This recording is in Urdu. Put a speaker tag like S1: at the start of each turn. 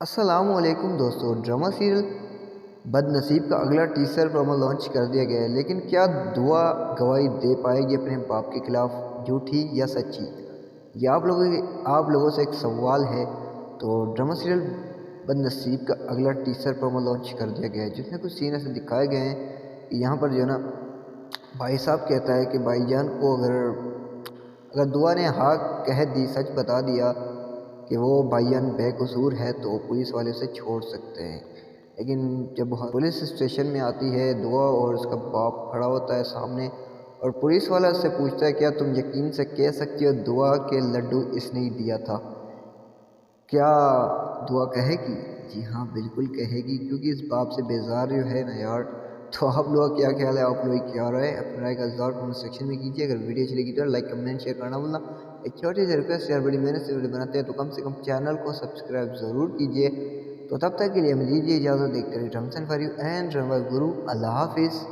S1: السلام علیکم دوستو، ڈرامہ سیریل بد نصیب کا اگلا ٹیسر پرومو لانچ کر دیا گیا ہے، لیکن کیا دعا گواہی دے پائے گی اپنے باپ کے خلاف، جھوٹی یا سچی؟ یہ آپ لوگوں سے ایک سوال ہے۔ تو ڈرامہ سیریل بد نصیب کا اگلا ٹیسر پرومو لانچ کر دیا گیا ہے، جس میں کچھ سین ایسے دکھائے گئے ہیں کہ یہاں پر جو ہے نا بھائی صاحب کہتا ہے کہ بھائی جان کو اگر دعا نے ہاں کہہ دی، سچ بتا دیا کہ وہ بھائی جان بے قصور ہے تو پولیس والے اسے چھوڑ سکتے ہیں۔ لیکن جب پولیس اسٹیشن میں آتی ہے دعا اور اس کا باپ کھڑا ہوتا ہے سامنے، اور پولیس والا اس سے پوچھتا ہے کیا تم یقین سے کہہ سکتی ہو دعا کے لڈو اس نے ہی دیا تھا؟ کیا دعا کہے گی؟ جی ہاں بالکل کہے گی، کیونکہ اس باپ سے بیزار جو ہے نا یار۔ تو آپ لوگ کیا خیال ہے؟ آپ لوگ کیا رہے ہیں؟ اپنے رائے کا اظہار کمنٹ سیکشن میں کیجیے۔ اگر ویڈیو چلے گی تو لائک کمنٹ شیئر کرنا بھولنا۔ ایک چھوٹی سی ریکویسٹ یار، بڑی محنت سے ویڈیو بناتے ہیں تو کم سے کم چینل کو سبسکرائب ضرور کیجیے۔ تو تب تک کے لیے ہمیں دیجیے اجازت، دیکھتے رہیے dramas and for you and drama guru. اللہ حافظ۔